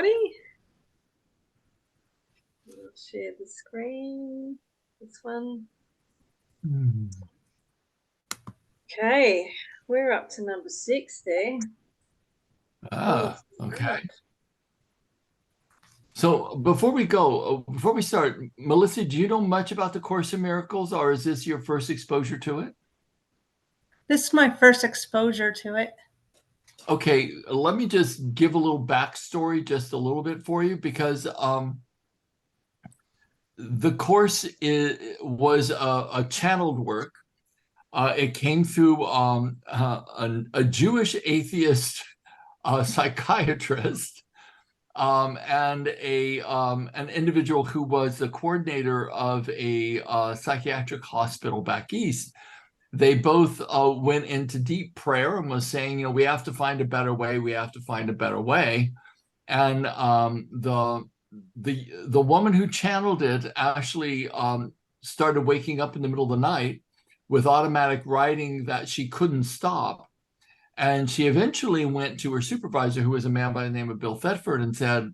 I'll share the screen. This one. Okay, we're up to number 6 there. Okay. So before we start, Melissa, do you know much about the Course in Miracles, or is this your first exposure to it? This is my first exposure to it. Okay, let me just give a little backstory, just a little bit for you, because the Course was a channeled work. It came through a Jewish atheist psychiatrist and an individual who was the coordinator of a psychiatric hospital back east. They both went into deep prayer and was saying, we have to find a better way. We have to find a better way. And the woman who channeled it actually started waking up in the middle of the night with automatic writing that she couldn't stop. And she eventually went to her supervisor, who was a man by the name of Bill Thetford, and said,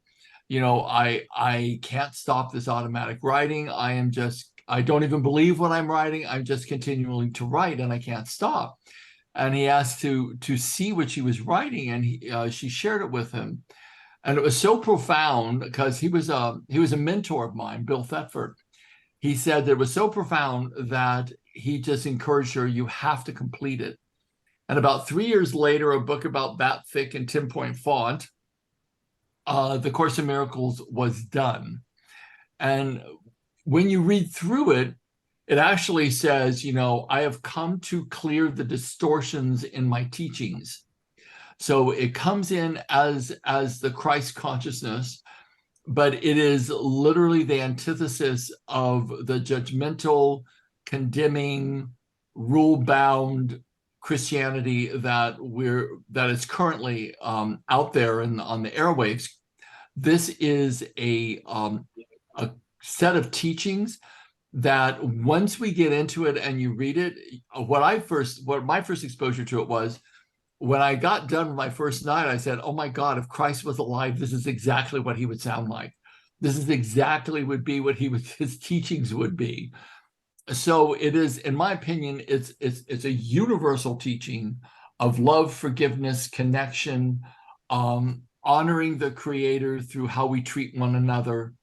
I can't stop this automatic writing. I don't even believe what I'm writing. I'm just continuing to write and I can't stop. And he asked to see what she was writing, and she shared it with him. And it was so profound because he was a mentor of mine, Bill Thetford. He said that it was so profound that he just encouraged her, you have to complete it. And about 3 years later, a book about that thick in 10-point font, The Course in Miracles was done. And when you read through it, it actually says, I have come to clear the distortions in my teachings. So it comes in as the Christ consciousness, but it is literally the antithesis of the judgmental, condemning, rule-bound Christianity that is currently out there on the airwaves. This is a set of teachings that once we get into it and you read it, what my first exposure to it was, when I got done with my first night, I said, oh my God, if Christ was alive, this is exactly what he would sound like. This is exactly would be what his teachings would be. So it is, in my opinion, it's a universal teaching of love, forgiveness, connection, honoring the Creator through how we treat one another.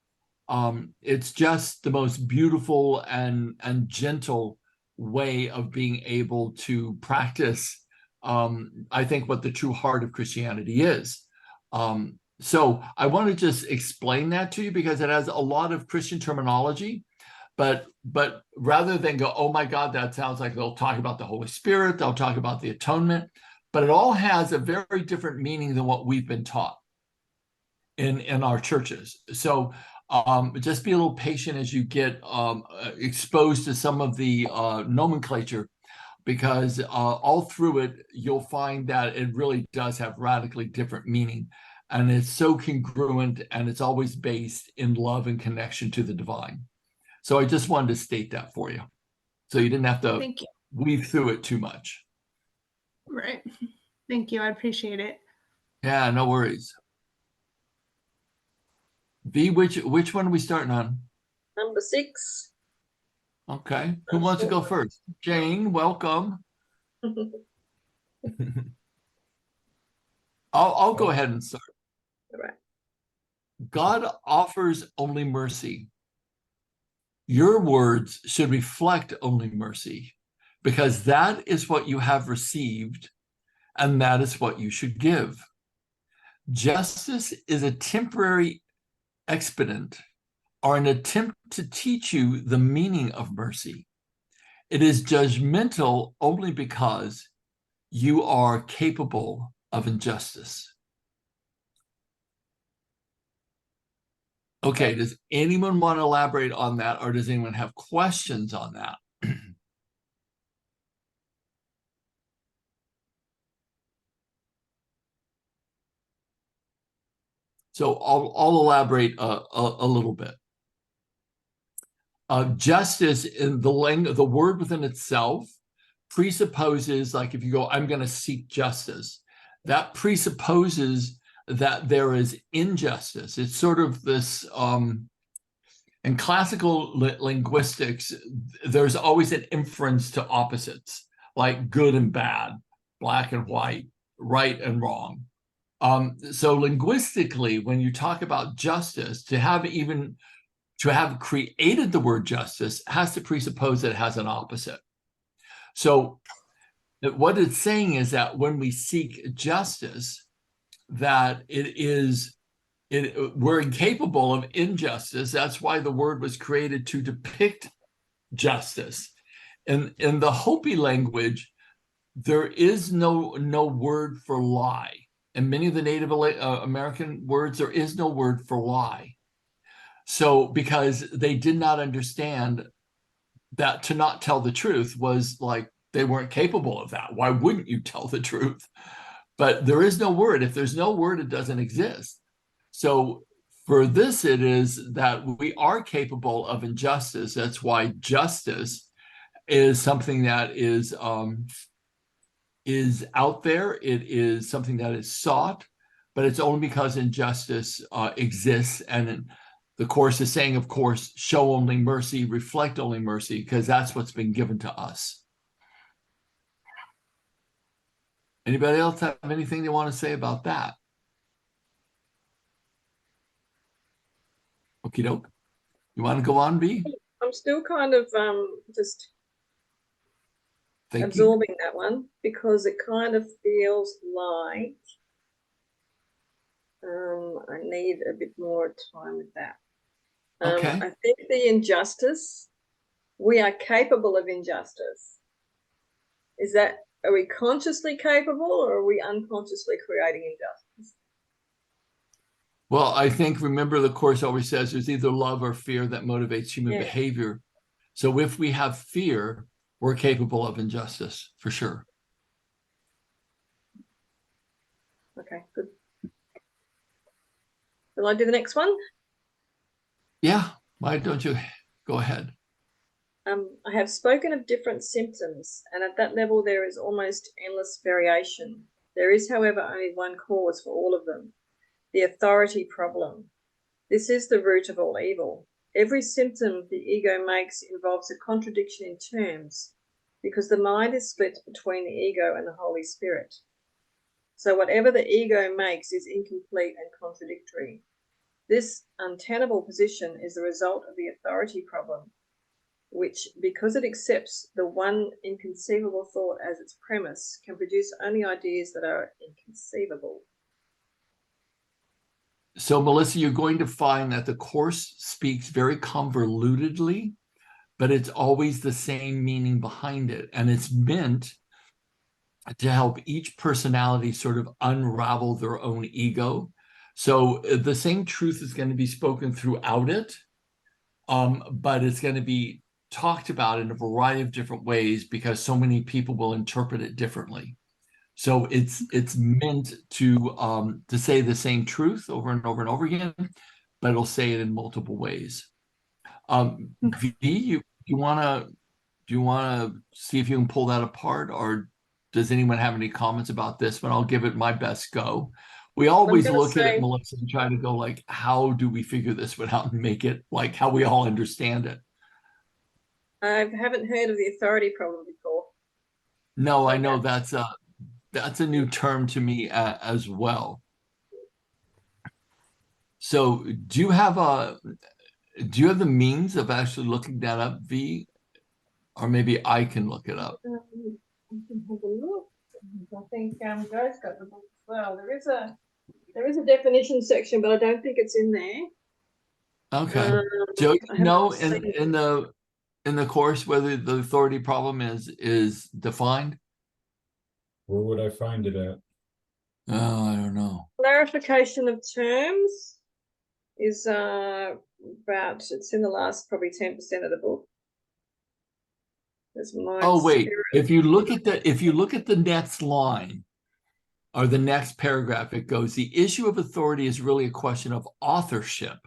It's just the most beautiful and gentle way of being able to practice, I think, what the true heart of Christianity is. So I want to just explain that to you because it has a lot of Christian terminology. But rather than go, oh my God, that sounds like they'll talk about the Holy Spirit, they'll talk about the atonement, but it all has a very different meaning than what we've been taught in our churches. So just be a little patient as you get exposed to some of the nomenclature, because all through it, you'll find that it really does have radically different meaning. And it's so congruent, and it's always based in love and connection to the divine. So I just wanted to state that for you, so you didn't have to weave through it too much. Right. Thank you. I appreciate it. Yeah, no worries. V, which one are we starting on? Number 6. Okay. Who wants to go first? Jane, welcome. I'll go ahead and start. All right. God offers only mercy. Your words should reflect only mercy, because that is what you have received, and that is what you should give. Justice is a temporary expedient or an attempt to teach you the meaning of mercy. It is judgmental only because you are capable of injustice. Okay, does anyone want to elaborate on that, or does anyone have questions on that? So I'll elaborate a little bit. Justice, in the word within itself, presupposes, like if you go, I'm going to seek justice, that presupposes that there is injustice. It's sort of this, in classical linguistics, there's always an inference to opposites, like good and bad, black and white, right and wrong. So linguistically, when you talk about justice, to have created the word justice has to presuppose that it has an opposite. So what it's saying is that when we seek justice, that we're incapable of injustice. That's why the word was created, to depict justice. And in the Hopi language, there is no word for lie. In many of the Native American words, there is no word for lie. So because they did not understand that to not tell the truth was like they weren't capable of that. Why wouldn't you tell the truth? But there is no word. If there's no word, it doesn't exist. So for this, it is that we are capable of injustice. That's why justice is something that is out there. It is something that is sought, but it's only because injustice exists. And the Course is saying, of course, show only mercy, reflect only mercy, because that's what's been given to us. Anybody else have anything they want to say about that? Okie doke. You want to go on, B? I'm still kind of just Thank absorbing you. that one, because it kind of feels like I need a bit more time with that. Okay. I think the injustice, we are capable of injustice. Are we consciously capable, or are we unconsciously creating injustice? Well, I think, remember, the Course always says there's either love or fear that motivates human behavior. So if we have fear, we're capable of injustice, for sure. Okay, good. Will I do the next one? Yeah, why don't you go ahead? I have spoken of different symptoms, and at that level there is almost endless variation. There is, however, only one cause for all of them: the authority problem. This is the root of all evil. Every symptom the ego makes involves a contradiction in terms, because the mind is split between the ego and the Holy Spirit. So whatever the ego makes is incomplete and contradictory. This untenable position is the result of the authority problem, which, because it accepts the one inconceivable thought as its premise, can produce only ideas that are inconceivable. So, Melissa, you're going to find that the Course speaks very convolutedly, but it's always the same meaning behind it. And it's meant to help each personality sort of unravel their own ego. So the same truth is going to be spoken throughout it, but it's going to be talked about in a variety of different ways because so many people will interpret it differently. So it's meant to say the same truth over and over and over again, but it'll say it in multiple ways. V, do you want to see if you can pull that apart, or does anyone have any comments about this one? I'll give it my best go. We always look at it, Melissa, and try to go like, how do we figure this one out and make it like how we all understand it? I haven't heard of the authority problem before. No, I know that's a new term to me as well. So do you have the means of actually looking that up, V? Or maybe I can look it up. I can have a look. I think Joe's got the book as well. There is a definition section, but I don't think it's in there. Okay. Joe, you know in the Course whether the authority problem is defined? Where would I find it at? Oh, I don't know. Clarification of terms is it's in the last probably 10% of the book. Oh, wait. If you look at the next line or the next paragraph, it goes, the issue of authority is really a question of authorship.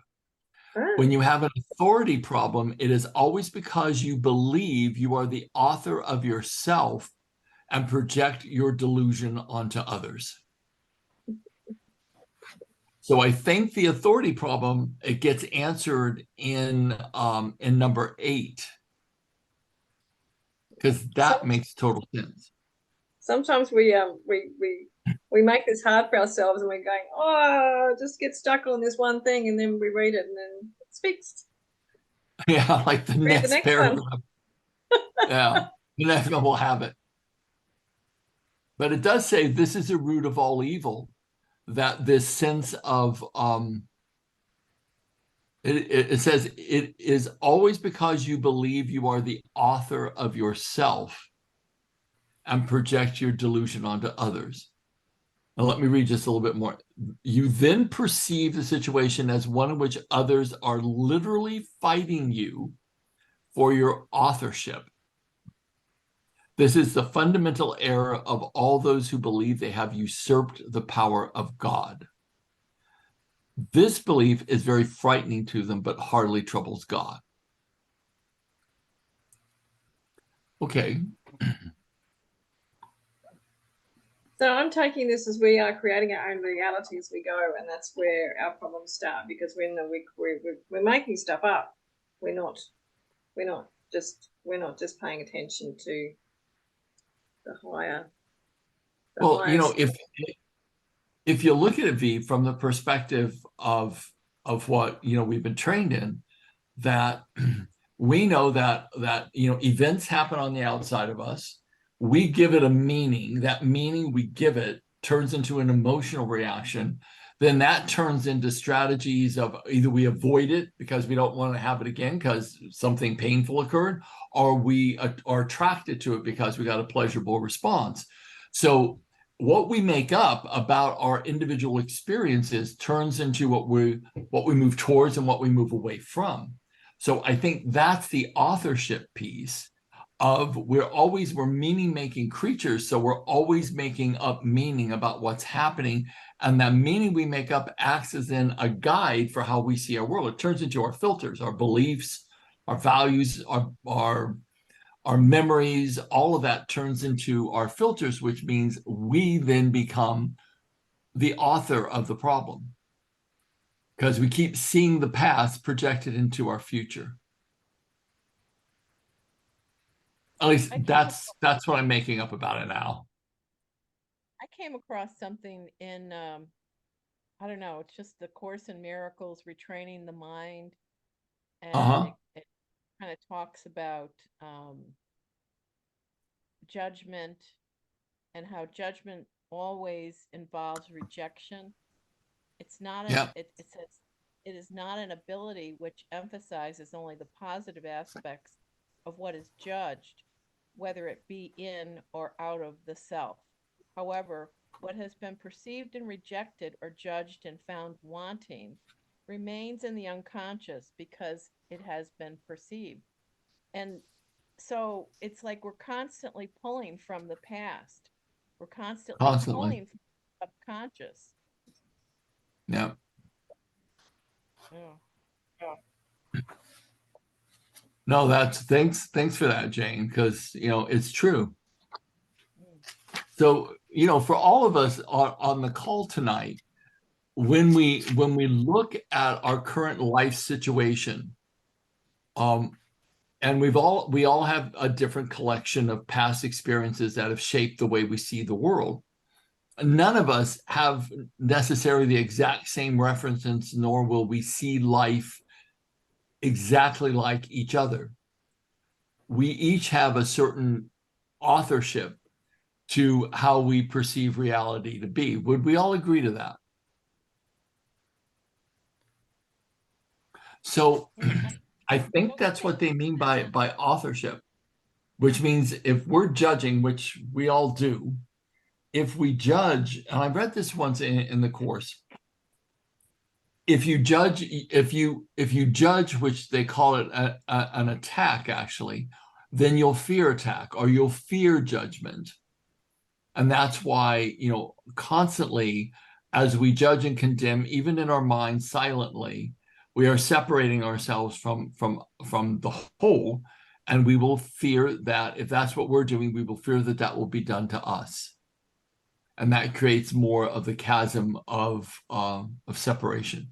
When you have an authority problem, it is always because you believe you are the author of yourself and project your delusion onto others. So I think the authority problem, it gets answered in number 8, because that makes total sense. Sometimes we make this hard for ourselves, and we're going, oh, just get stuck on this one thing, and then we read it, and then it's fixed. Yeah, like the Read the next next paragraph. Yeah, the next one will have it. But it does say this is a root of all evil, that this sense of it says it is always because you believe you are the author of yourself and project your delusion onto others. Now, let me read just a little bit more. You then perceive the situation as one in which others are literally fighting you for your authorship. This is the fundamental error of all those who believe they have usurped the power of God. This belief is very frightening to them, but hardly troubles God. Okay. So I'm taking this as we are creating our own reality as we go, and that's where our problems start, because we're making stuff up. We're not just paying attention to the higher. Well, if you look at it, V, from the perspective of what we've been trained in, that we know that events happen on the outside of us. We give it a meaning. That meaning we give it turns into an emotional reaction. Then that turns into strategies of either we avoid it because we don't want to have it again because something painful occurred, or we are attracted to it because we got a pleasurable response. So what we make up about our individual experiences turns into what we move towards and what we move away from. So I think that's the authorship piece of we're meaning-making creatures, so we're always making up meaning about what's happening, and that meaning we make up acts as in a guide for how we see our world. It turns into our filters, our beliefs, our values, our memories. All of that turns into our filters, which means we then become the author of the problem, because we keep seeing the past projected into our future. At least that's what I'm making up about it now. I came across something in, I don't know, it's just the Course in Miracles, Retraining the Mind. And it kind of talks about judgment, and how judgment always involves rejection. It's not it says it is not an ability which emphasizes only the positive aspects of what is judged, whether it be in or out of the self. However, what has been perceived and rejected or judged and found wanting remains in the unconscious because it has been perceived. And so it's like we're constantly pulling from the past. We're constantly pulling from the subconscious. Yeah. Yeah. No, thanks for that, Jane, because it's true. So for all of us on the call tonight, when we look at our current life situation, and we all have a different collection of past experiences that have shaped the way we see the world. None of us have necessarily the exact same references, nor will we see life exactly like each other. We each have a certain authorship to how we perceive reality to be. Would we all agree to that? So I think that's what they mean by authorship, which means if we're judging, which we all do, if we judge, and I read this once in the course, if you judge, which they call it an attack, actually, then you'll fear attack, or you'll fear judgment. And that's why, constantly, as we judge and condemn, even in our minds silently, we are separating ourselves from the whole, and we will fear that if that's what we're doing, we will fear that will be done to us. and that creates more of the chasm of separation.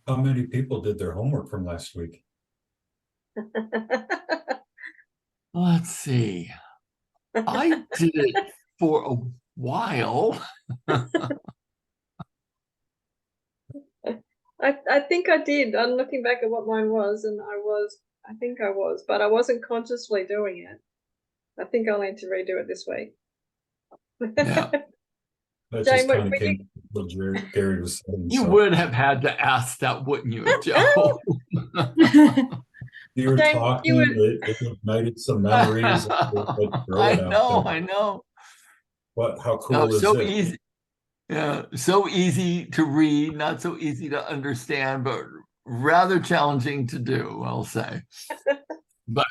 How many people did their homework from last week? Let's see. I did it for a while. I think I did. I'm looking back at what mine was, and I think I was, but I wasn't consciously doing it. I think I'll need to redo it this week. Yeah. That Jane, just what kind were of came what Gary was saying. You So would have had to ask that, wouldn't you, Joe? you were Jane, talking, it ignited some memories. Like, throw I it out there. know. How Oh, cool is so it? easy. Yeah, so easy to read, not so easy to understand, but rather challenging to do, I'll say. But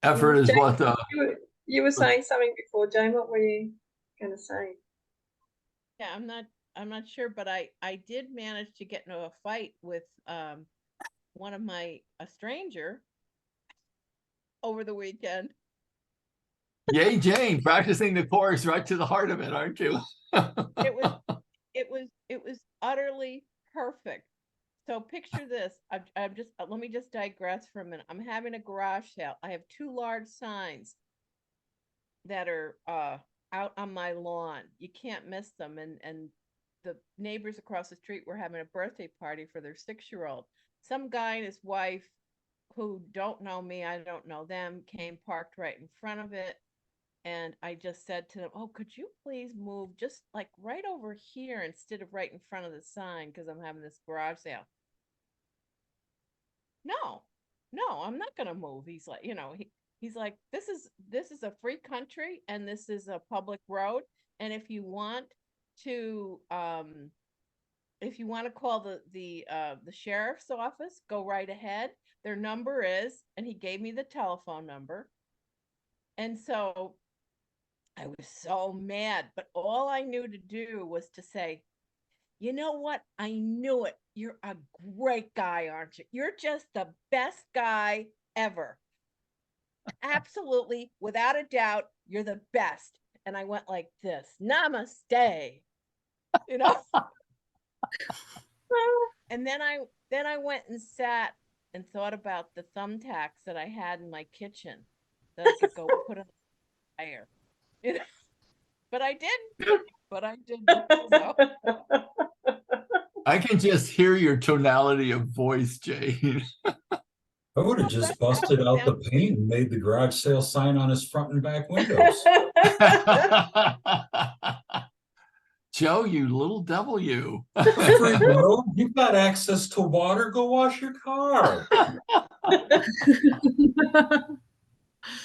effort is Jane, what the you were saying something before, Jane. What were you going to say? Yeah, I'm not sure, but I did manage to get into a fight with one of a stranger over the weekend. Yay, Jane, practicing the chorus right to the heart of it, aren't you? It was utterly perfect. So picture this. I'm just let me just digress for a minute. I'm having a garage sale. I have two large signs that are out on my lawn. You can't miss them. And the neighbors across the street were having a birthday party for their 6-year-old. Some guy and his wife who don't know me, I don't know them, came parked right in front of it. And I just said to them, "Oh, could you please move just like right over here instead of right in front of the sign because I'm having this garage sale." No, no, I'm not gonna move. He's like, he's like, this is a free country and this is a public road. And to if you want to call the sheriff's office, go right ahead. Their number is, and he gave me the telephone number. And so I was so mad, but all I knew to do was to say, "You know what? I knew it. You're a great guy, aren't you? You're just the best guy ever. Absolutely, without a doubt, you're the best." And I went like this, "Namaste." You know? And then I went and sat and thought about the thumbtacks that I had in my kitchen that I could go put on the fire. You know? But I didn't. But I didn't. So. I can just hear your tonality of voice, Jane. I would have just busted out the paint and made the garage sale sign on his front and back windows. Joe, you little devil, you. Free road. You've got access to water. Go wash your car.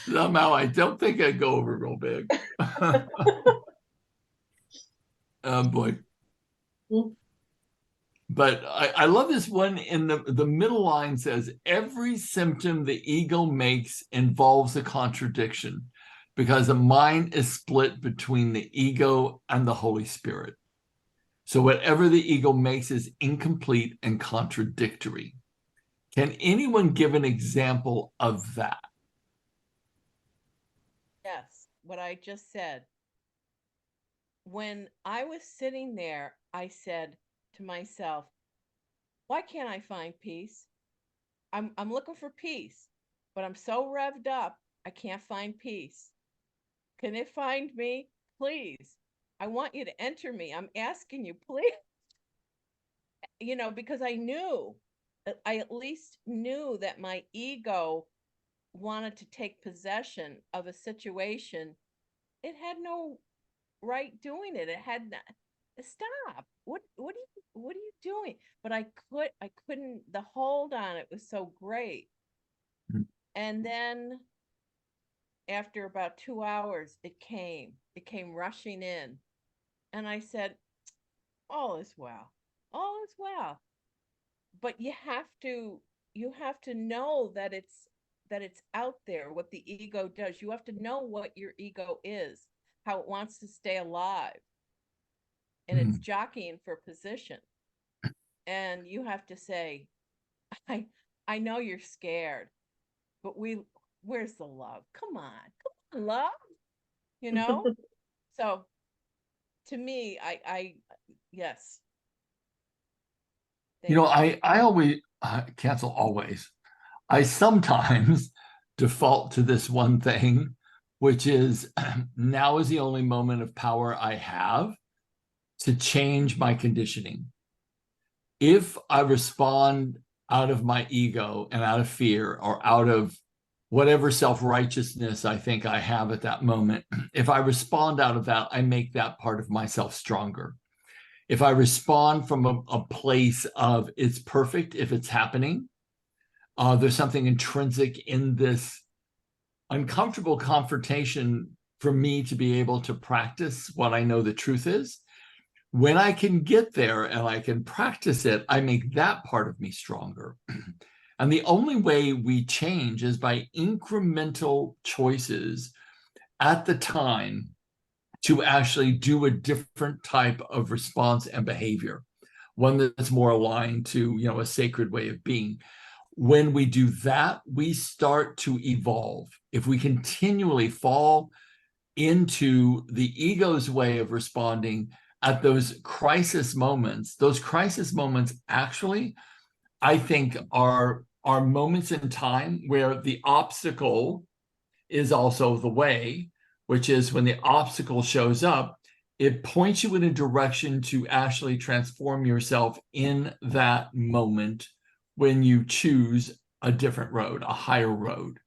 Somehow, I don't think I'd go over real big. Oh boy. But I love this one in the middle line says, every symptom the ego makes involves a contradiction because the mind is split between the ego and the Holy Spirit. So whatever the ego makes is incomplete and contradictory. Can anyone give an example of that? Yes, what I just said. When I was sitting there, I said to myself, "Why can't I find peace? I'm looking for peace, but I'm so revved up, I can't find peace. Can it find me? Please. I want you to enter me. I'm asking you, please." Because I at least knew that my ego wanted to take possession of a situation. It had no right doing it. It had not. Stop. What are you doing? But I couldn't. The hold on it was so great. And then after about 2 hours, it came rushing in. And I said, "All is well. All is well." But you have to know that it's out there, what the ego does. You have to know what your ego is, how it wants to stay alive, and it's jockeying for position. And you have to say, I know you're scared, but where's the love? Come on, love, you know? So to me, yes. You know, Thank you. I always cancel always. I sometimes default to this one thing, which is now is the only moment of power I have to change my conditioning. If I respond out of my ego and out of fear or out of whatever self-righteousness I think I have at that moment, if I respond out of that, I make that part of myself stronger. If I respond from a place of it's perfect if it's happening, there's something intrinsic in this uncomfortable confrontation for me to be able to practice what I know the truth is. When I can get there and I can practice it, I make that part of me stronger. And the only way we change is by incremental choices at the time to actually do a different type of response and behavior, one that's more aligned to, you know, a sacred way of being. When we do that, we start to evolve. If we continually fall into the ego's way of responding at those crisis moments actually, I think, are moments in time where the obstacle is also the way, which is when the obstacle shows up, it points you in a direction to actually transform yourself in that moment when you choose a different road, a higher road.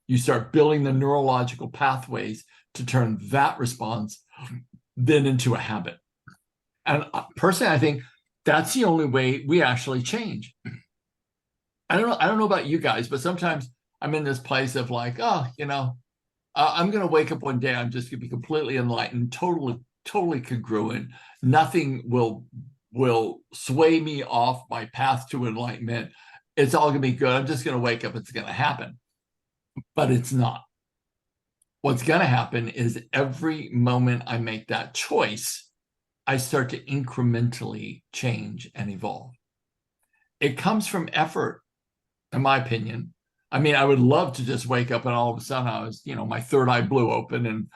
You start building the neurological pathways to turn that response then into a habit. And personally, I think that's the only way we actually change. I don't know about you guys, but sometimes I'm in this place of like, oh, you know, I'm going to wake up one day, I'm just going to be completely enlightened, totally congruent. Nothing will sway me off my path to enlightenment. It's all going to be good. I'm just going to wake up. It's going to happen. But it's not. What's going to happen is every moment I make that choice, I start to incrementally change and evolve. It comes from effort, in my opinion. I mean, I would love to just wake up and all of a sudden I was, you know, my third eye blew open and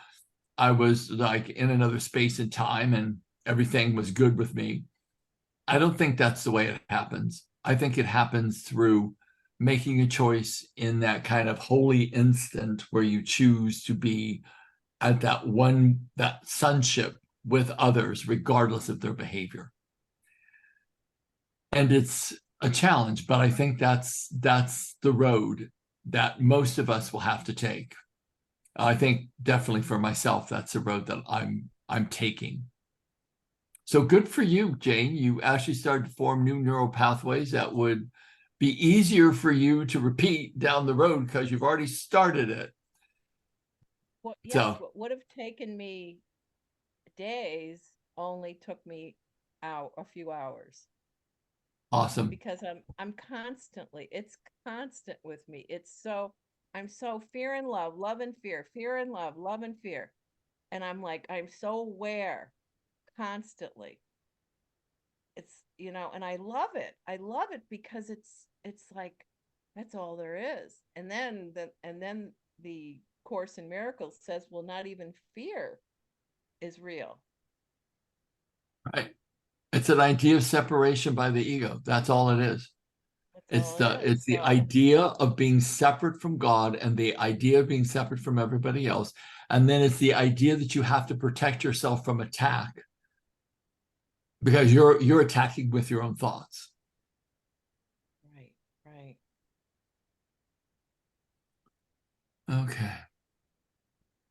I was like in another space and time and everything was good with me. I don't think that's the way it happens. I think it happens through making a choice in that kind of holy instant where you choose to be at that sonship with others, regardless of their behavior. And it's a challenge, but I think that's the road that most of us will have to take. I think definitely for myself, that's the road that I'm taking. So good for you, Jane. You actually started to form new neural pathways that would be easier for you to repeat down the road because you've already started it. Well, yes, So what would have taken me days only took me out a few hours awesome. because I'm constantly, it's constant with me. I'm so fear and love and fear and love and fear. And I'm like, I'm so aware constantly. It's, you know, and I love it. I love it because it's like that's all there is. And then the Course in Miracles says, well, not even fear is real. Right. It's an idea of separation by the ego. That's all it is. That's all it is. It's the So, idea of being separate from God and the idea of being separate from everybody else. And then it's the idea that you have to protect yourself from attack because you're attacking with your own thoughts. right, right. Okay.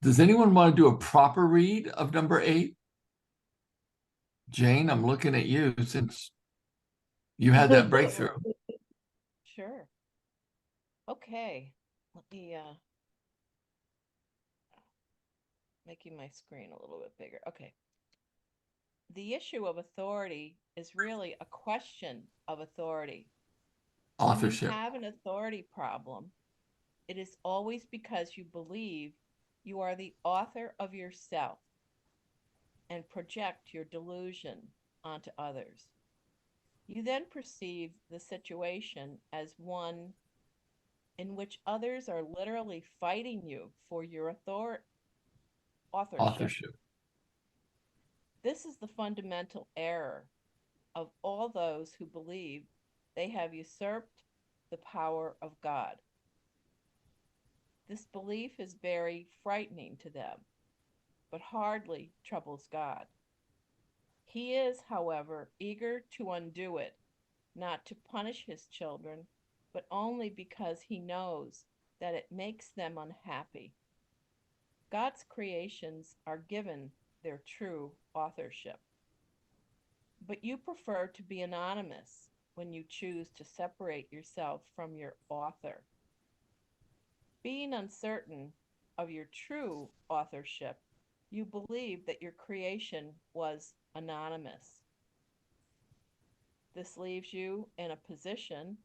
Does anyone want to do a proper read of number 8? Jane, I'm looking at you since you had that breakthrough. Sure. Okay. Let me making my screen a little bit bigger. Okay. The issue of authority is really a question of authority. When you Authorship. have an authority problem, it is always because you believe you are the author of yourself and project your delusion onto others. You then perceive the situation as one in which others are literally fighting you for your authorship. Authorship. This is the fundamental error of all those who believe they have usurped the power of God. This belief is very frightening to them, but hardly troubles God. He is, however, eager to undo it, not to punish his children, but only because he knows that it makes them unhappy. God's creations are given their true authorship. But you prefer to be anonymous when you choose to separate yourself from your author. Being uncertain of your true authorship, you believe that your creation was anonymous. This leaves you in a position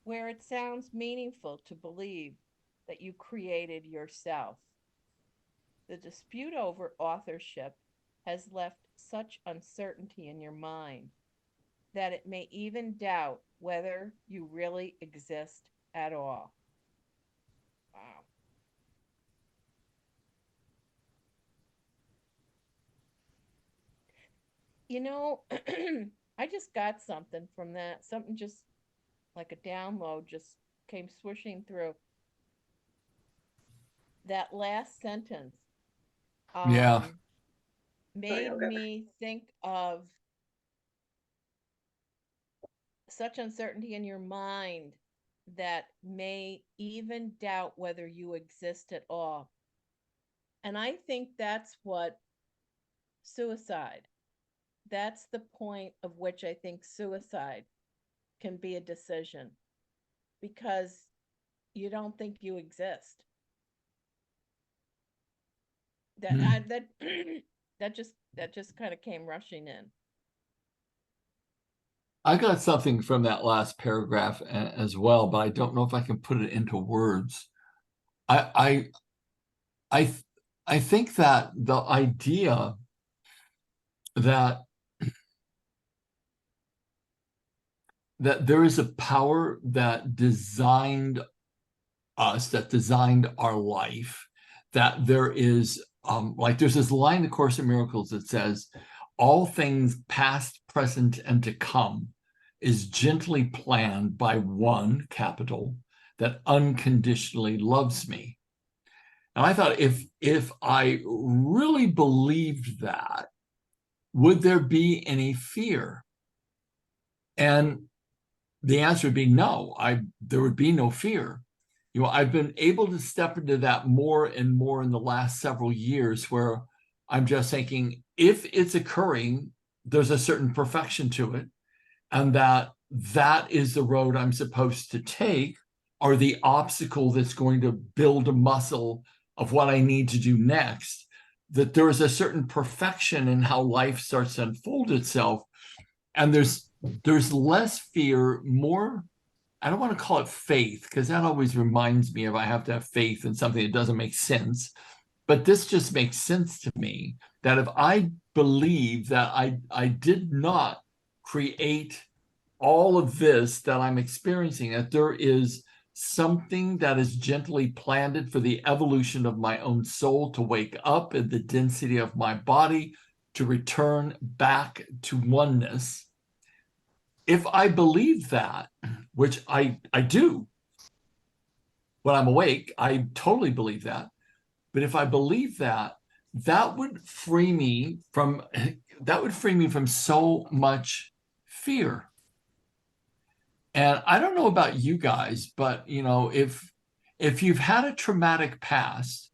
where it sounds meaningful to believe that you created yourself. The dispute over authorship has left such uncertainty in your mind that it may even doubt whether you really exist at all. Wow. You know, I just got something from that. Something just like a download just came swooshing through. That last sentence Yeah. made me think of such uncertainty in your mind that may even doubt whether you exist at all. And I think that's what suicide, that's the point of which I think suicide can be a decision, because you don't think you exist. That just kind of came rushing in. I got something from that last paragraph as well, but I don't know if I can put it into words. I think that the idea that there is a power that designed us, that designed our life, that there is like there's this line in the Course in Miracles that says, all things past, present, and to come is gently planned by one, capital, that unconditionally loves me. And I thought, if I really believed that, would there be any fear? And the answer would be no. There would be no fear. You know, I've been able to step into that more and more in the last several years, where I'm just thinking, if it's occurring, there's a certain perfection to it, and that is the road I'm supposed to take, or the obstacle that's going to build a muscle of what I need to do next. That there is a certain perfection in how life starts to unfold itself, and there's less fear, more, I don't want to call it faith, because that always reminds me of I have to have faith in something that doesn't make sense. But this just makes sense to me, that if I believe that I did not create all of this that I'm experiencing, that there is something that is gently planted for the evolution of my own soul to wake up in the density of my body, to return back to oneness. If I believe that, which I do, when I'm awake, I totally believe that. But if I believe that, that would free me from so much fear. And I don't know about you guys, but you know, if you've had a traumatic past,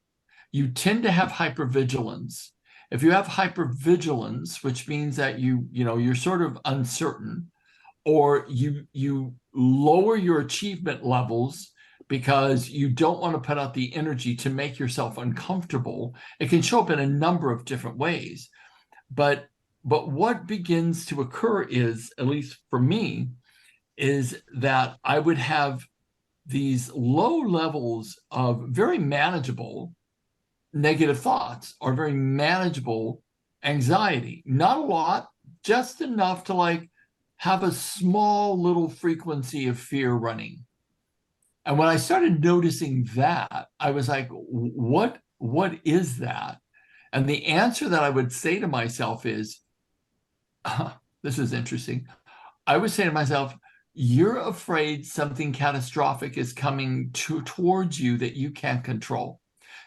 you tend to have hypervigilance. If you have hypervigilance, which means that you're sort of uncertain, or you lower your achievement levels because you don't want to put out the energy to make yourself uncomfortable. It can show up in a number of different ways. But what begins to occur is, at least for me, is that I would have these low levels of very manageable negative thoughts, or very manageable anxiety. Not a lot, just enough to have a small little frequency of fear running. And when I started noticing that, I was like, what is that? And the answer that I would say to myself is, this is interesting. I would say to myself, you're afraid something catastrophic is coming towards you that you can't control.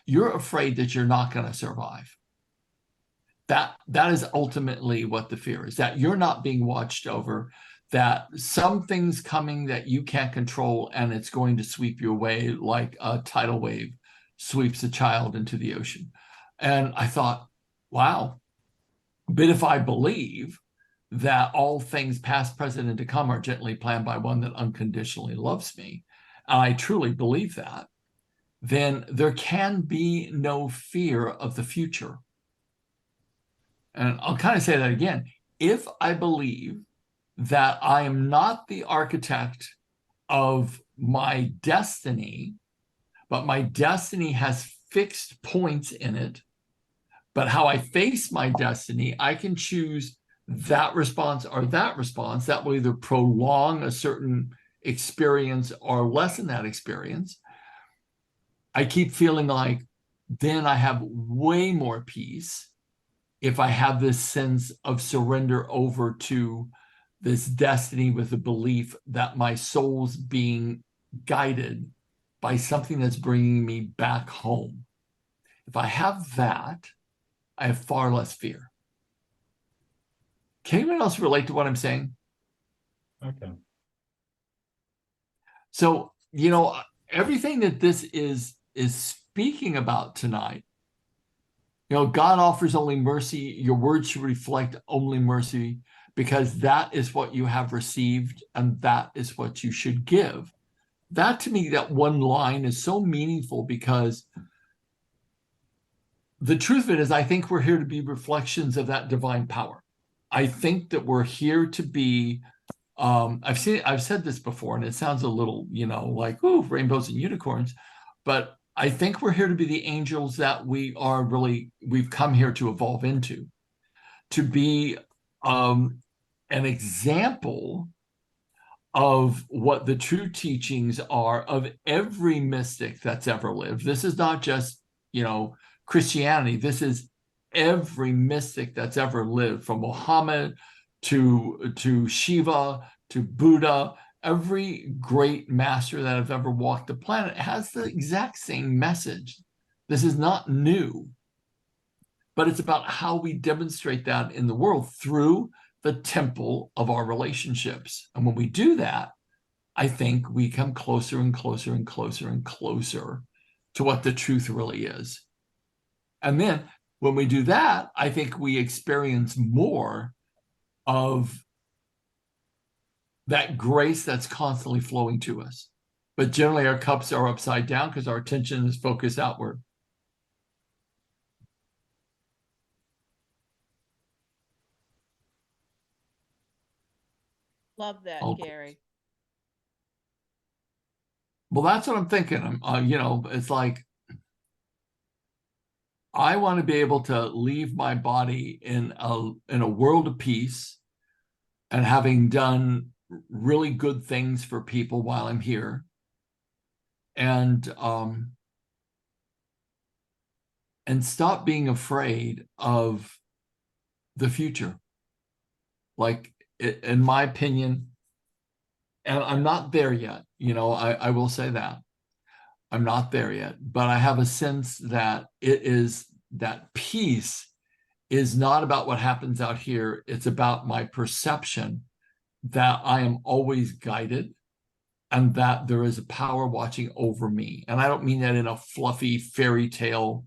You're afraid that you're not going to survive. That is ultimately what the fear is, that you're not being watched over, that something's coming that you can't control, and it's going to sweep you away like a tidal wave sweeps a child into the ocean. And I thought, wow, but if I believe that all things past, present, and to come are gently planned by one that unconditionally loves me, and I truly believe that, then there can be no fear of the future. And I'll kind of say that again. If I believe that I am not the architect of my destiny, but my destiny has fixed points in it, but how I face my destiny, I can choose that response or that response. That will either prolong a certain experience or lessen that experience. I keep feeling like then I have way more peace if I have this sense of surrender over to this destiny with the belief that my soul's being guided by something that's bringing me back home. If I have that, I have far less fear. Can anyone else relate to what I'm saying? Okay. So, everything that this is speaking about tonight, God offers only mercy. Your words should reflect only mercy, because that is what you have received and that is what you should give. That, to me, that one line is so meaningful, because the truth of it is, I think we're here to be reflections of that divine power. I think that we're here to be, I've said this before, and it sounds a little, like, ooh, rainbows and unicorns, but I think we're here to be the angels that we've come here to evolve into, to be an example of what the true teachings are of every mystic that's ever lived. This is not just, Christianity. This is every mystic that's ever lived, from Muhammad to Shiva to Buddha. Every great master that have ever walked the planet has the exact same message. This is not new, but it's about how we demonstrate that in the world through the temple of our relationships. And when we do that, I think we come closer and closer and closer and closer to what the truth really is. And then when we do that, I think we experience more of that grace that's constantly flowing to us. But generally our cups are upside down because our attention is focused outward. Love that, Gary. Well, that's what I'm thinking. It's like, I want to be able to leave my body in a world of peace, and having done really good things for people while I'm here, and stop being afraid of the future. Like, in my opinion, and I'm not there yet, I will say that I'm not there yet, but I have a sense that that peace is not about what happens out here. It's about my perception that I am always guided, and that there is a power watching over me. And I don't mean that in a fluffy fairy tale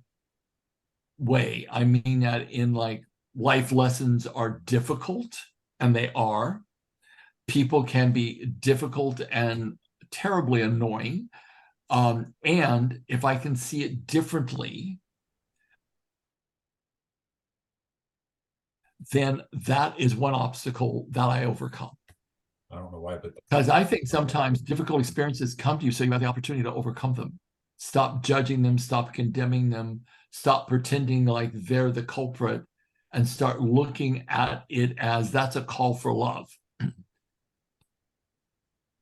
way. I mean that in, like, life lessons are difficult, and they are. People can be difficult and terribly annoying. And if I can see it differently, then that is one obstacle that I overcome. I don't know why, but because I think sometimes difficult experiences come to you, so you have the opportunity to overcome them. Stop judging them, stop condemning them, stop pretending like they're the culprit, and start looking at it as that's a call for love.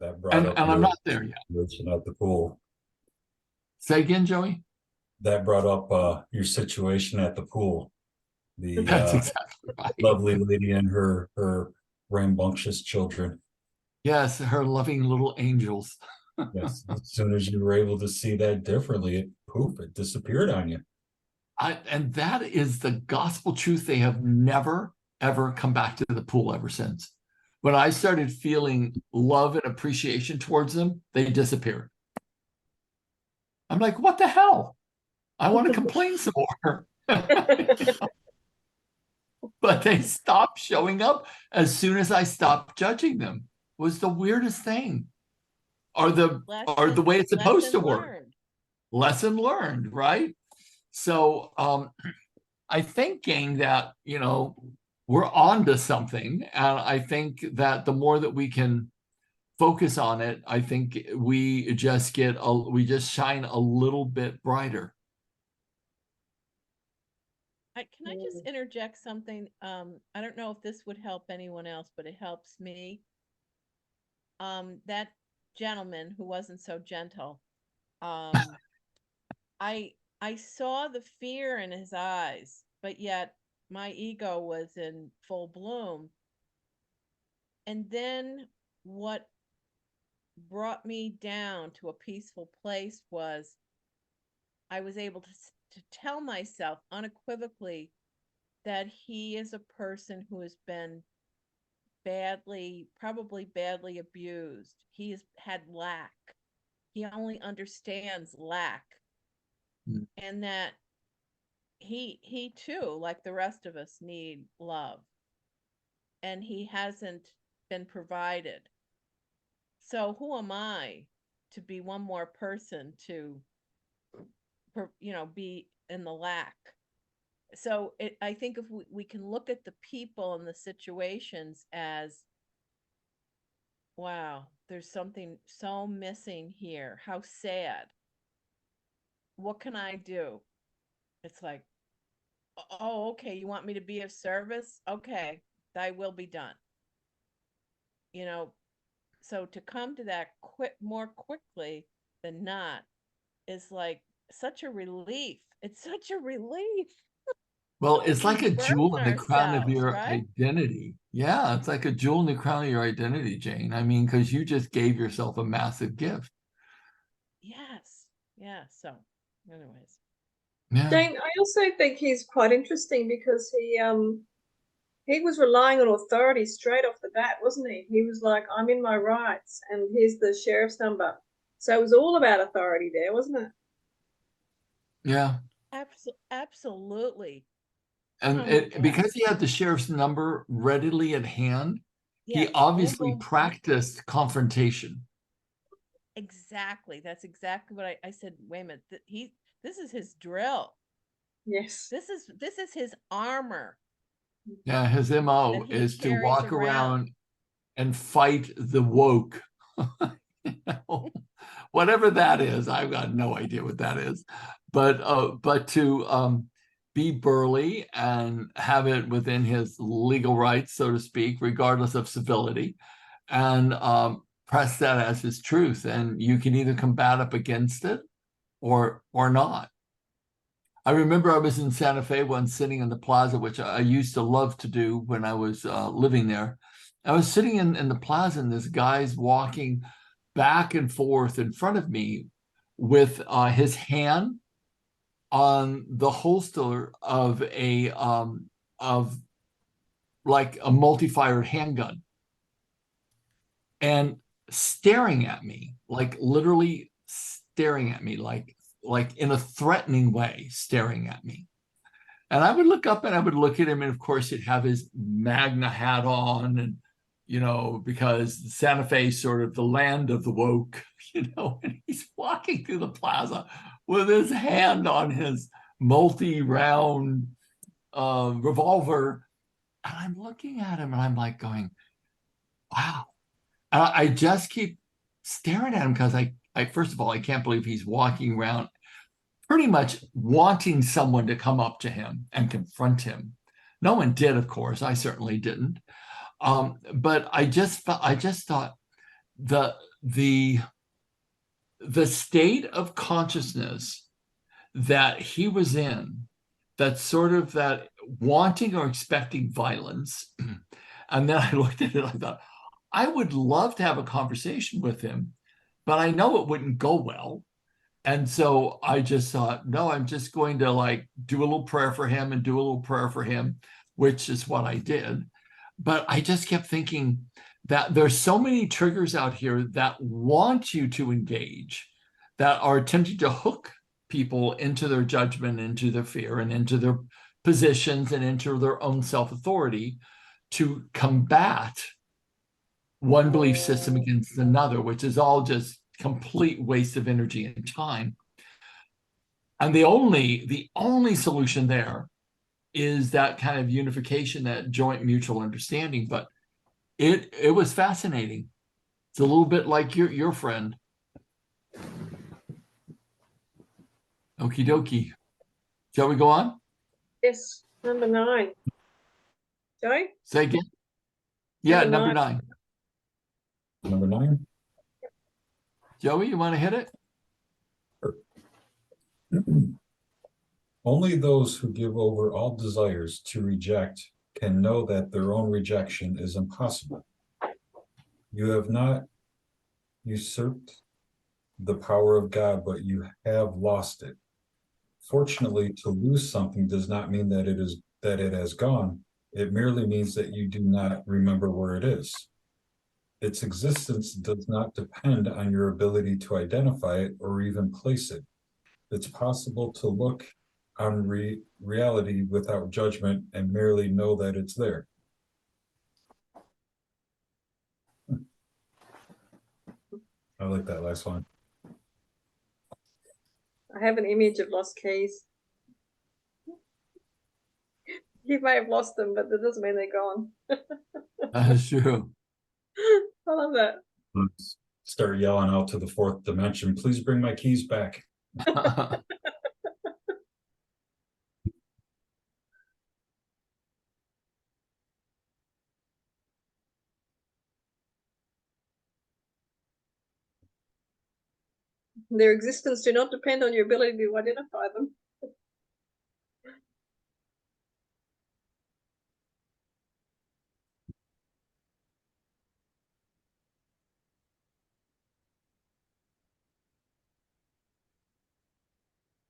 That brought And up I'm your not there yet. situation at the pool. Say again, Joey? That brought up your situation at the pool. The That's exactly right. lovely lady and her rambunctious children. Yes, her loving little angels. Yes, as soon as you were able to see that differently, it disappeared on you. And that is the gospel truth. They have never, ever come back to the pool ever since. When I started feeling love and appreciation towards them, they disappeared. I'm like, what the hell? I want to complain some more. But they stopped showing up as soon as I stopped judging them. It was the weirdest thing. Or the way it's supposed to work. Lesson learned, right? So I think, gang, that we're on to something. And I think that the more that we can focus on it, I think we just shine a little bit brighter. Can I just interject something? I don't know if this would help anyone else, but it helps me. That gentleman who wasn't so gentle, I saw the fear in his eyes, but yet my ego was in full bloom. And then what brought me down to a peaceful place was I was able to tell myself unequivocally that he is a person who has been probably badly abused. He has had lack. He only understands lack. Mm. And that he too, like the rest of us, need love. And he hasn't been provided. So who am I to be one more person to, be in the lack? So I think if we can look at the people and the situations as, wow, there's something so missing here. How sad. What can I do? It's like, oh, okay, you want me to be of service? Okay, thy will be done. So to come to that more quickly than not is like such a relief. It's such a relief. Well, it's like a jewel in the crown of your right? identity. Yeah, it's like a jewel in the crown of your identity, Jane. I mean, because you just gave yourself a massive gift. Yes. Yeah. So, anyways. Yeah. Jane, I also think he's quite interesting because he was relying on authority straight off the bat, wasn't he? He was like, I'm in my rights, and here's the sheriff's number. So it was all about authority there, wasn't it? Yeah. Absolutely. And because he had the sheriff's number readily at hand, yes, he obviously practiced confrontation. Exactly. That's exactly what I said. Wait a minute. This is his drill. Yes. This is his armor. Yeah, his MO is to walk around and fight the woke. Whatever that is, I've got no idea what that is. But to be burly and have it within his legal rights, so to speak, regardless of civility, and press that as his truth. And you can either combat up against it or not. I remember I was in Santa Fe once sitting in the plaza, which I used to love to do when I was living there. I was sitting in the plaza and this guy's walking back and forth in front of me with his hand on the holster of like a multi-fired handgun and staring at me, like literally staring at me, like in a threatening way, staring at me. And I would look up and I would look at him, and of course he'd have his Magna hat on, and because Santa Fe is sort of the land of the woke, and he's walking through the plaza with his hand on his multi-round revolver. And I'm looking at him and I'm like going, wow. I just keep staring at him because I first of all, I can't believe he's walking around pretty much wanting someone to come up to him and confront him. No one did, of course. I certainly didn't. But I just thought the state of consciousness that he was in, that sort of that wanting or expecting violence. And then I looked at it, I thought, I would love to have a conversation with him, but I know it wouldn't go well. And so I just thought, no, I'm just going to like do a little prayer for him and do a little prayer for him, which is what I did. But I just kept thinking that there's so many triggers out here that want you to engage, that are attempting to hook people into their judgment, into their fear, and into their positions, and into their own self-authority, to combat one belief system against another, which is all just complete waste of energy and time. And the only solution there is that kind of unification, that joint mutual understanding. But it was fascinating. It's a little bit like your friend. Okie dokie. Shall we go on? Yes, number 9. Joey? Say again. Yeah, Number number 9. 9. Number 9. Joey, you want to hit it? Only those who give over all desires to reject can know that their own rejection is impossible. You have not usurped the power of God, but you have lost it. Fortunately, to lose something does not mean that it has gone. It merely means that you do not remember where it is. Its existence does not depend on your ability to identify it or even place it. It's possible to look on reality without judgment and merely know that it's there. I like that last one. I have an image of lost keys. You may have lost them, but that doesn't mean they're gone. That's true. I love that. Let's start yelling out to the 4th dimension, please bring my keys back. Their existence do not depend on your ability to identify them.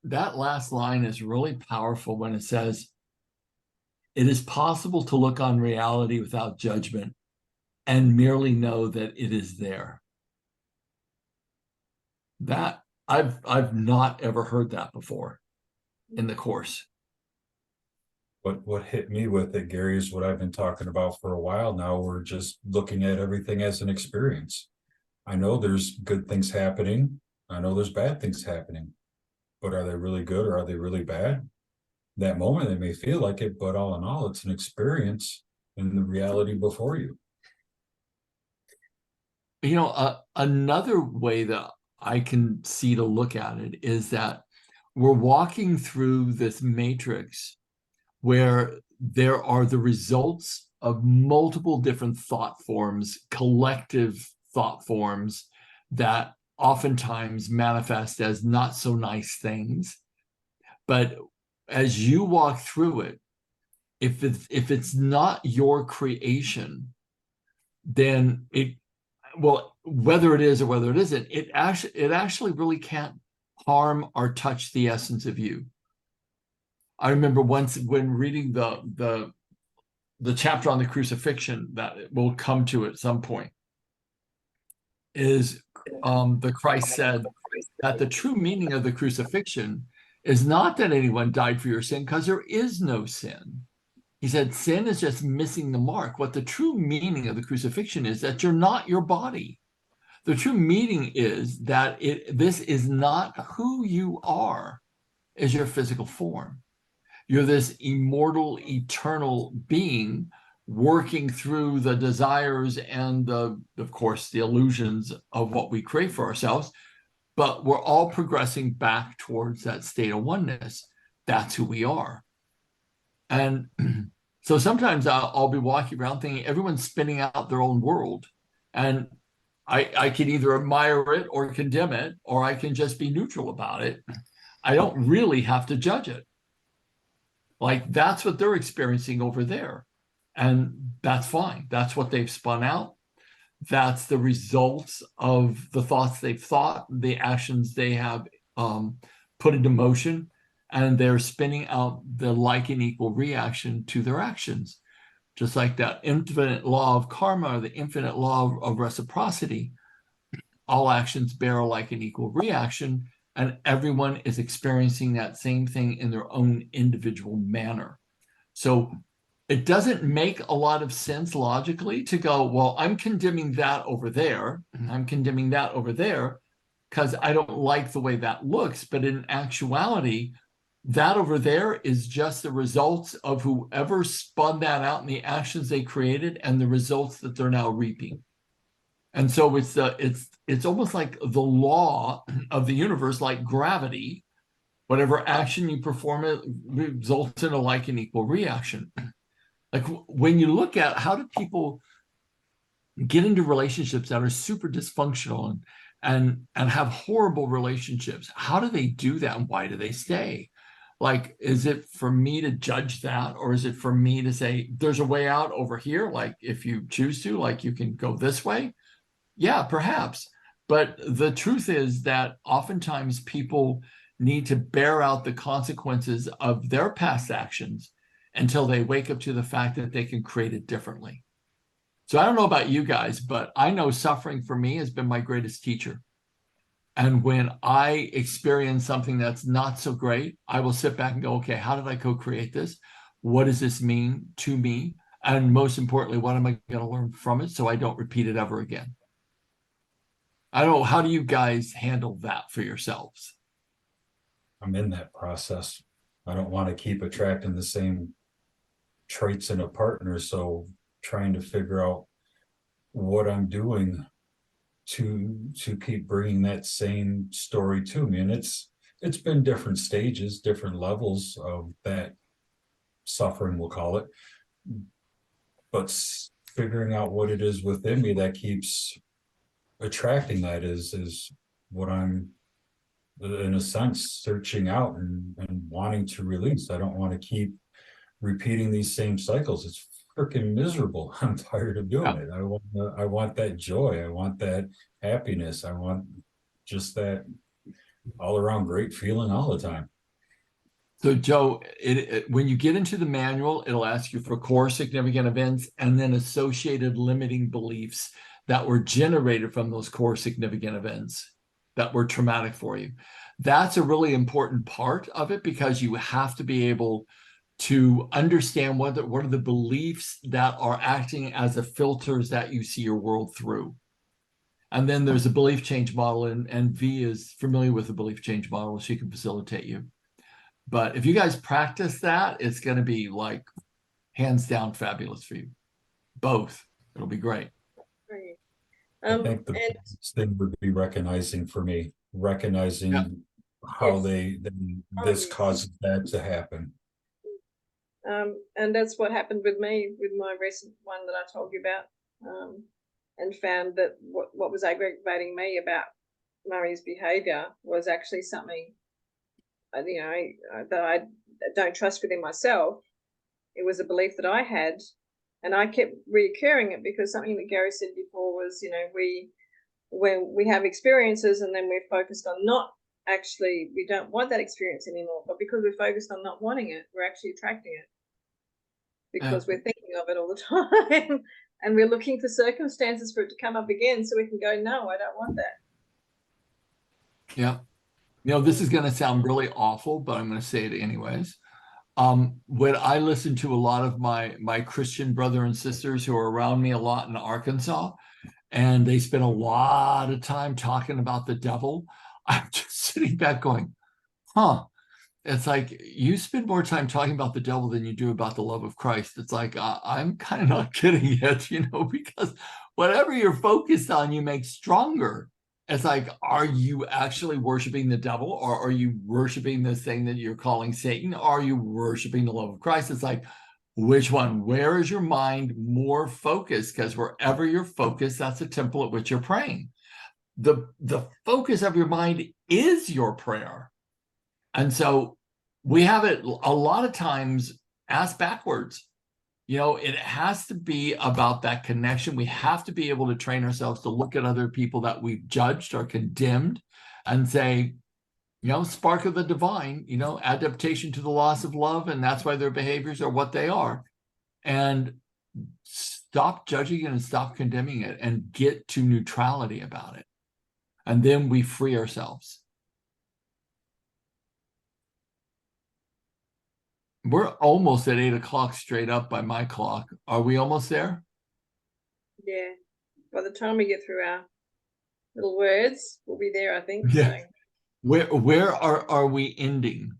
That last line is really powerful when it says, it is possible to look on reality without judgment and merely know that it is there. That I've not ever heard that before in the course. What hit me with it, Gary, is what I've been talking about for a while now. We're just looking at everything as an experience. I know there's good things happening. I know there's bad things happening. But are they really good or are they really bad? That moment, they may feel like it, but all in all, it's an experience in the reality before you. You know, another way that I can see to look at it is that we're walking through this matrix where there are the results of multiple different thought forms, collective thought forms that oftentimes manifest as not so nice things. But as you walk through it, if it's not your creation, then whether it is or whether it isn't, it actually really can't harm or touch the essence of you. I remember once when reading the chapter on the crucifixion, that we'll come to at some point, is the Christ said that the true meaning of the crucifixion is not that anyone died for your sin, because there is no sin. He said sin is just missing the mark. What the true meaning of the crucifixion is that you're not your body. The true meaning is that this is not who you are, is your physical form. You're this immortal, eternal being working through the desires and of course, the illusions of what we create for ourselves, but we're all progressing back towards that state of oneness. That's who we are. And so sometimes I'll be walking around thinking everyone's spinning out their own world. And I can either admire it or condemn it, or I can just be neutral about it. I don't really have to judge it. Like that's what they're experiencing over there. And that's fine. That's what they've spun out. That's the results of the thoughts they've thought, the actions they have put into motion, and they're spinning out the like and equal reaction to their actions. Just like that infinite law of karma, the infinite law of reciprocity, all actions bear a like and equal reaction, and everyone is experiencing that same thing in their own individual manner. So it doesn't make a lot of sense logically to go, well, I'm condemning that over there, and I'm condemning that over there, because I don't like the way that looks. But in actuality, that over there is just the results of whoever spun that out and the actions they created and the results that they're now reaping. And so it's almost like the law of the universe, like gravity. Whatever action you perform, it results in a like and equal reaction. Like when you look at how do people get into relationships that are super dysfunctional and have horrible relationships, how do they do that and why do they stay? Like, is it for me to judge that, or is it for me to say there's a way out over here? Like, if you choose to, like, you can go this way. Yeah, perhaps. But the truth is that oftentimes people need to bear out the consequences of their past actions until they wake up to the fact that they can create it differently. So I don't know about you guys, but I know suffering for me has been my greatest teacher. And when I experience something that's not so great, I will sit back and go, okay, how did I co-create this? What does this mean to me? And most importantly, what am I going to learn from it so I don't repeat it ever again? I don't know. How do you guys handle that for yourselves? I'm in that process. I don't want to keep attracting the same traits in a partner. So trying to figure out what I'm doing to keep bringing that same story to me. And it's been different stages, different levels of that suffering, we'll call it. But figuring out what it is within me that keeps attracting that is what I'm, in a sense, searching out and wanting to release. I don't want to keep repeating these same cycles. It's freaking miserable. I'm tired of doing it. I want that joy. I want that happiness. I want just that all around great feeling all the time. So Joe, when you get into the manual, it'll ask you for core significant events and then associated limiting beliefs that were generated from those core significant events that were traumatic for you. That's a really important part of it, because you have to be able to understand what are the beliefs that are acting as the filters that you see your world through. And then there's a belief change model, and V is familiar with the belief change model. She can facilitate you. But if you guys practice that, it's going to be like hands down fabulous for you. Both. It'll be great. I think the biggest thing would be recognizing how this causes that to happen. And that's what happened with me with my recent one that I told you about, and found that what was aggravating me about Murray's behavior was actually something, that I don't trust within myself. It was a belief that I had, and I kept reoccurring it because something that Gary said before was, when we have experiences and then we're focused on we don't want that experience anymore, but because we're focused on not wanting it, we're actually attracting it because we're thinking of it all the time and we're looking for circumstances for it to come up again so we can go, no, I don't want that. Yeah. This is going to sound really awful, but I'm going to say it anyways. When I listen to a lot of my Christian brother and sisters who are around me a lot in Arkansas, and they spend a lot of time talking about the devil, I'm just sitting back going, huh. It's like you spend more time talking about the devil than you do about the love of Christ. It's like, I'm kind of not getting it, because whatever you're focused on, you make stronger. It's like, are you actually worshiping the devil, or are you worshiping this thing that you're calling Satan? Are you worshiping the love of Christ? It's like, Which one? Where is your mind more focused? Because wherever you're focused, that's a temple at which you're praying. The focus of your mind is your prayer. And so we have it a lot of times asked backwards. You know, it has to be about that connection. We have to be able to train ourselves to look at other people that we've judged or condemned and say, you know, spark of the divine, you know, adaptation to the loss of love. And that's why their behaviors are what they are. And stop judging it and stop condemning it and get to neutrality about it. And then we free ourselves. We're almost at 8 o'clock straight up by my clock. Are we almost there? Yeah. By the time we get through our little words, we'll be there, I think. Yeah. Where are we ending?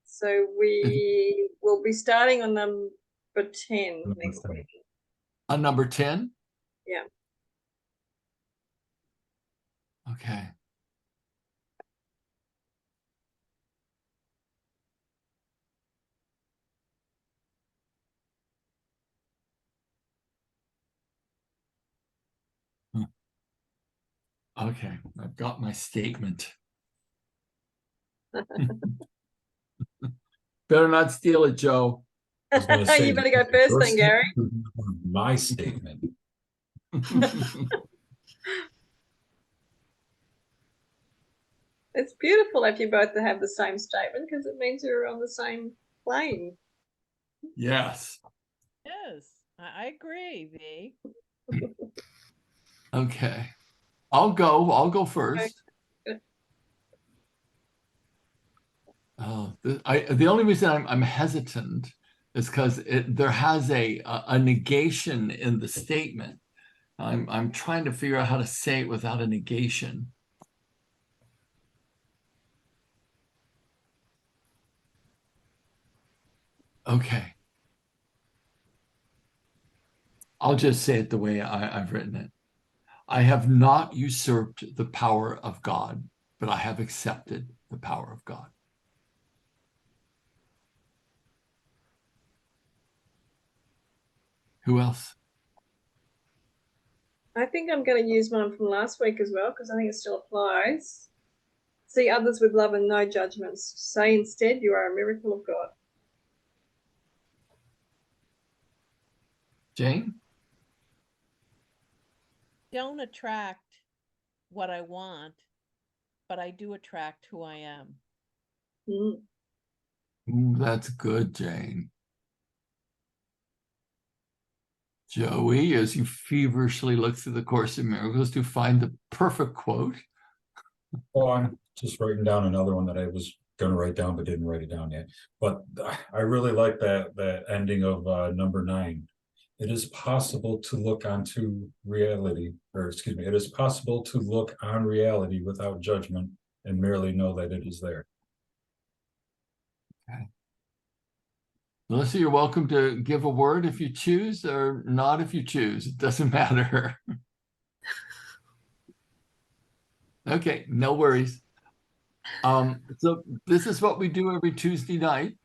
So we will be starting on number 10 next week. On number 10? Yeah. Okay. Okay, I've got my statement. Better not steal it, Joe. I was gonna say, You better go first your then, Gary. statement is my statement. It's beautiful if you both have the same statement because it means you're on the same plane. Yes. Yes, I agree, V. Okay. I'll go first. The only reason I'm hesitant is because there has a negation in the statement. I'm trying to figure out how to say it without a negation. Okay. I'll just say it the way I've written it. I have not usurped the power of God, but I have accepted the power of God. Who else? I think I'm going to use one from last week as well because I think it still applies. See others with love and no judgments. Say instead, you are a miracle of God. Jane? Don't attract what I want, but I do attract who I am. Mm. Ooh, that's good, Jane. Joey, as you feverishly look through the Course in Miracles to find the perfect quote. Oh, I'm just writing down another one that I was gonna write down, but didn't write it down yet. But I really like that ending of number 9. It is possible to look onto reality, or excuse me, it is possible to look on reality without judgment and merely know that it is there. Okay. Melissa, you're welcome to give a word if you choose or not if you choose. It doesn't matter. Okay, no worries. So this is what we do every Tuesday night.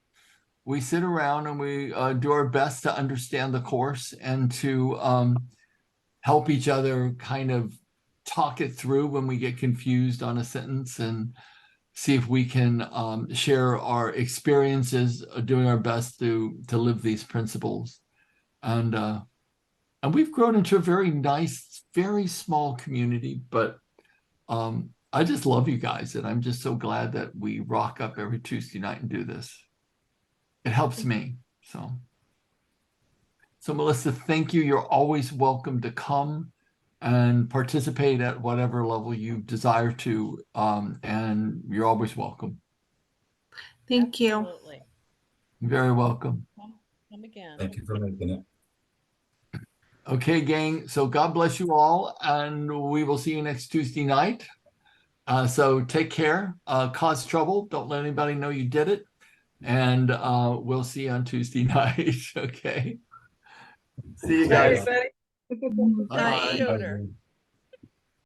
We sit around and we do our best to understand the Course and to help each other kind of talk it through when we get confused on a sentence and see if we can share our experiences doing our best to live these principles. And we've grown into a very nice, very small community, but I just love you guys. And I'm just so glad that we rock up every Tuesday night and do this. It helps me. So Melissa, thank you. You're always welcome to come and participate at whatever level you desire to. And you're always welcome. Thank you. Absolutely. You're very welcome. Come again. Thank you for making it. Okay, gang. So God bless you all. And we will see you next Tuesday night. So take care. Cause trouble. Don't let anybody know you did it. And we'll see you on Tuesday night. Okay. See you Bye, guys. everybody. Bye. Tutor. Bye.